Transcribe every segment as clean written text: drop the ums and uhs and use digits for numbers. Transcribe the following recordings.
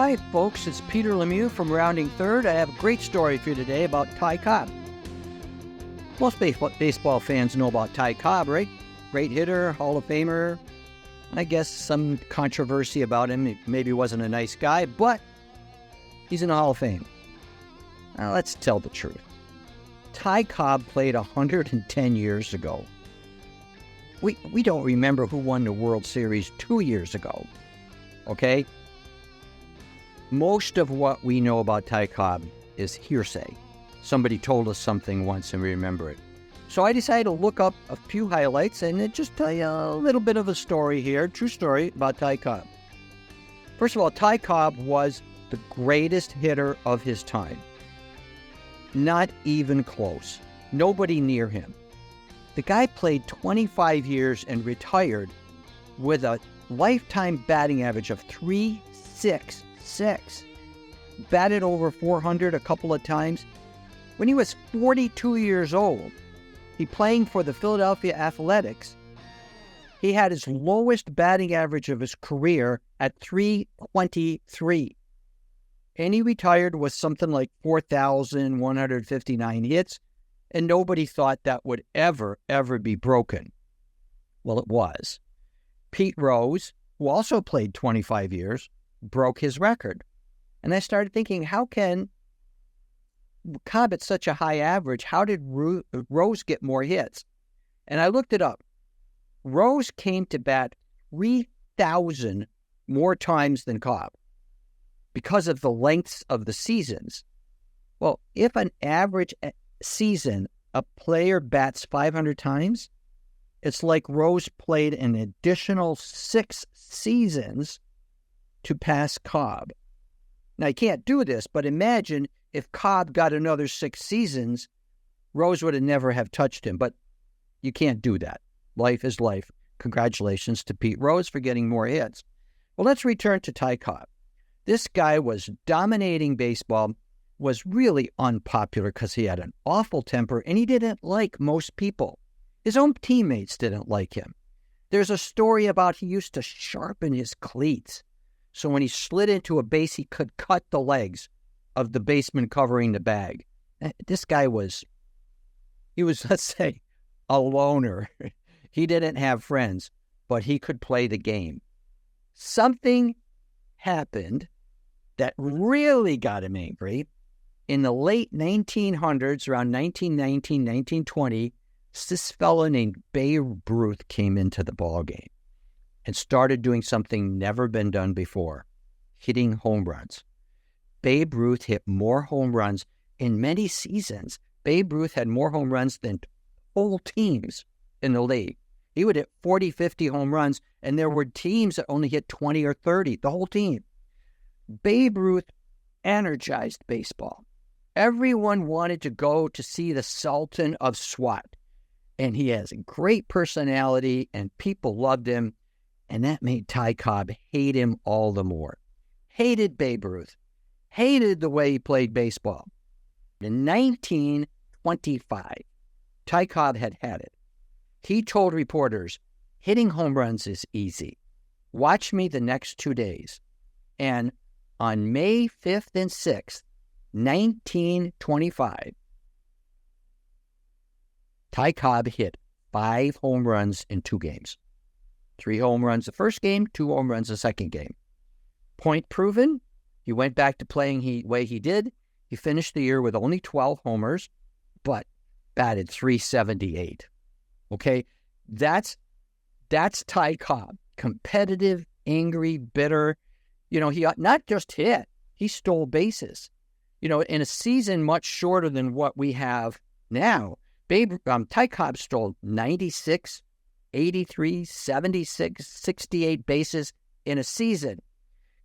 Hi, folks. It's Peter Lemieux from Rounding Third. I have a great story for you today about Ty Cobb. Most baseball fans know about Ty Cobb, right? Great hitter, Hall of Famer. I guess some controversy about him. He maybe wasn't a nice guy, but he's in the Hall of Fame. Now, let's tell the truth. Ty Cobb played 110 years ago. We don't remember who won the World Series 2 years ago, okay? Most of what we know about Ty Cobb is hearsay. Somebody told us something once and we remember it. So I decided to look up a few highlights and just tell you a little bit of a story here, true story about Ty Cobb. First of all, Ty Cobb was the greatest hitter of his time. Not even close. Nobody near him. The guy played 25 years and retired with a lifetime batting average of .366. Batted over 400 a couple of times. When he was 42 years old, he playing for the Philadelphia Athletics, he had his lowest batting average of his career at .323. And he retired with something like 4,159 hits, and nobody thought that would ever be broken. Well, it was. Pete Rose, who also played 25 years, broke his record. And I started thinking, how can Cobb at such a high average, how did Rose get more hits? And I looked it up. Rose came to bat 3,000 more times than Cobb because of the lengths of the seasons. Well, if an average season, a player bats 500 times, it's like Rose played an additional 6 seasons to pass Cobb. Now, you can't do this, but imagine if Cobb got another 6 seasons, Rose would have never have touched him. But you can't do that. Life is life. Congratulations to Pete Rose for getting more hits. Well, let's return to Ty Cobb. This guy was dominating baseball, was really unpopular because he had an awful temper, and he didn't like most people. His own teammates didn't like him. There's a story about he used to sharpen his cleats, so when he slid into a base, he could cut the legs of the baseman covering the bag. This guy was, let's say, a loner. He didn't have friends, but he could play the game. Something happened that really got him angry. In the late 1900s, around 1919, 1920, this fellow named Babe Ruth came into the ballgame and started doing something never been done before, hitting home runs. Babe Ruth hit more home runs in many seasons. Babe Ruth had more home runs than whole teams in the league. He would hit 40, 50 home runs, and there were teams that only hit 20 or 30, the whole team. Babe Ruth energized baseball. Everyone wanted to go to see the Sultan of SWAT, and he has a great personality, and people loved him. And that made Ty Cobb hate him all the more. Hated Babe Ruth. Hated the way he played baseball. In 1925, Ty Cobb had it. He told reporters, hitting home runs is easy. Watch me the next 2 days. And on May 5th and 6th, 1925, Ty Cobb hit 5 home runs in 2 games. 3 home runs the first game, 2 home runs the second game. Point proven. He went back to playing the way he did. He finished the year with only 12 homers, but batted .378. Okay, that's Ty Cobb. Competitive, angry, bitter. You know, he not just hit, he stole bases. You know, in a season much shorter than what we have now, Ty Cobb stole 96, 83, 76, 68 bases in a season.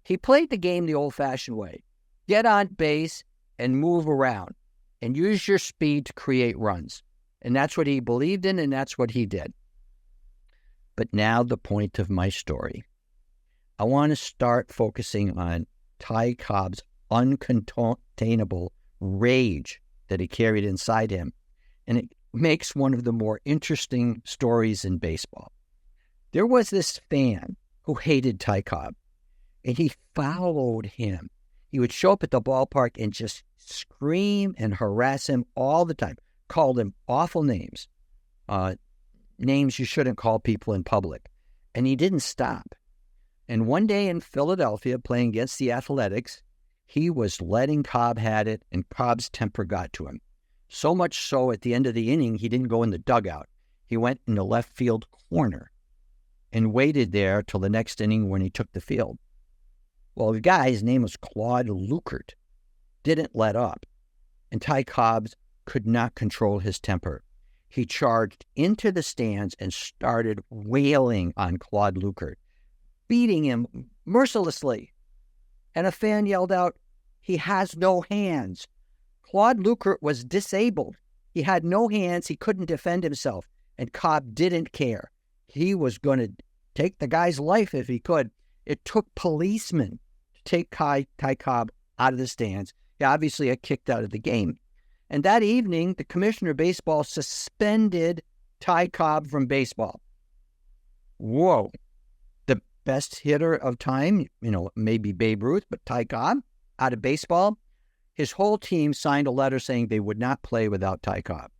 He played the game the old-fashioned way. Get on base and move around and use your speed to create runs. And that's what he believed in, and that's what he did. But now the point of my story. I want to start focusing on Ty Cobb's uncontainable rage that he carried inside him. And it makes one of the more interesting stories in baseball. There was this fan who hated Ty Cobb. and he followed him. He would show up at the ballpark and just scream and harass him all the time, called him awful names, names you shouldn't call people in public. And he didn't stop. And one day in Philadelphia, playing against the Athletics, he was letting Cobb had it, and Cobb's temper got to him. So much so, at the end of the inning, he didn't go in the dugout. He went in the left field corner and waited there till the next inning when he took the field. Well, the guy, his name was Claude Lukert, didn't let up, and Ty Cobb could not control his temper. He charged into the stands and started wailing on Claude Lukert, beating him mercilessly. And a fan yelled out, "He has no hands." Claude Lukert was disabled. He had no hands. He couldn't defend himself. And Cobb didn't care. He was going to take the guy's life if he could. It took policemen to take Ty Cobb out of the stands. He obviously got kicked out of the game. And that evening, the commissioner of baseball suspended Ty Cobb from baseball. Whoa. The best hitter of time, maybe Babe Ruth, but Ty Cobb out of baseball. His whole team signed a letter saying they would not play without Ty Cobb.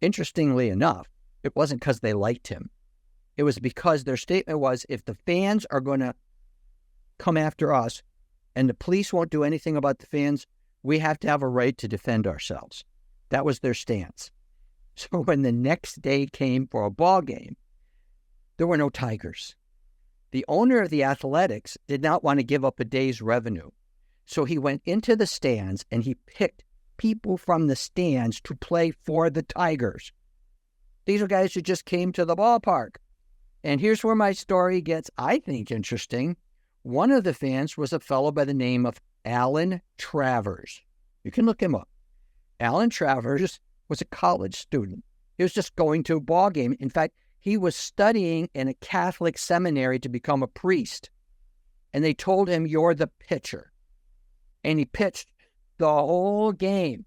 Interestingly enough, it wasn't because they liked him. It was because their statement was, if the fans are going to come after us and the police won't do anything about the fans, we have to have a right to defend ourselves. That was their stance. So when the next day came for a ball game, there were no Tigers. The owner of the Athletics did not want to give up a day's revenue. So he went into the stands and he picked people from the stands to play for the Tigers. These are guys who just came to the ballpark. And here's where my story gets, I think, interesting. One of the fans was a fellow by the name of Alan Travers. You can look him up. Alan Travers was a college student. He was just going to a ball game. In fact, he was studying in a Catholic seminary to become a priest. And they told him, "You're the pitcher." And he pitched the whole game.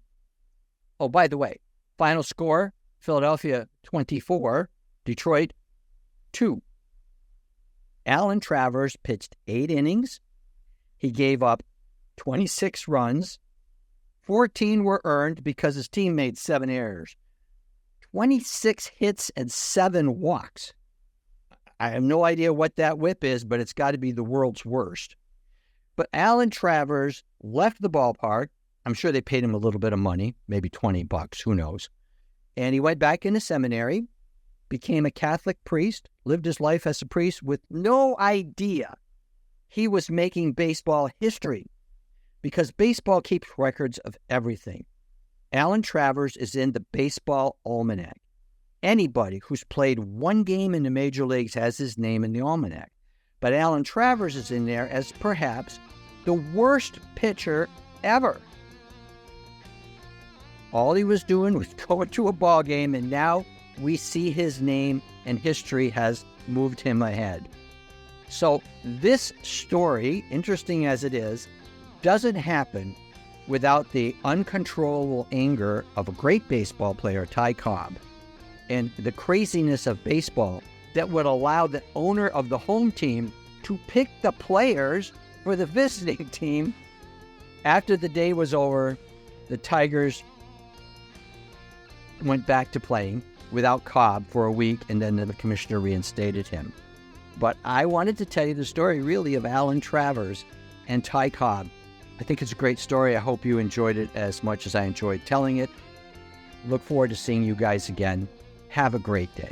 Oh, by the way, final score, Philadelphia 24, Detroit 2. Alan Travers pitched 8 innings. He gave up 26 runs. 14 were earned because his team made 7 errors. 26 hits and 7 walks. I have no idea what that whip is, but it's got to be the world's worst. But Alan Travers left the ballpark. I'm sure they paid him a little bit of money, maybe $20, who knows. And he went back into seminary, became a Catholic priest, lived his life as a priest with no idea he was making baseball history, because baseball keeps records of everything. Alan Travers is in the Baseball Almanac. Anybody who's played one game in the major leagues has his name in the almanac. But Alan Travers is in there as perhaps the worst pitcher ever. All he was doing was going to a ball game, and now we see his name and history has moved him ahead. So this story, interesting as it is, doesn't happen without the uncontrollable anger of a great baseball player, Ty Cobb, and the craziness of baseball that would allow the owner of the home team to pick the players for the visiting team. After the day was over, the Tigers went back to playing without Cobb for a week, and then the commissioner reinstated him. But I wanted to tell you the story, really, of Alan Travers and Ty Cobb. I think it's a great story. I hope you enjoyed it as much as I enjoyed telling it. Look forward to seeing you guys again. Have a great day.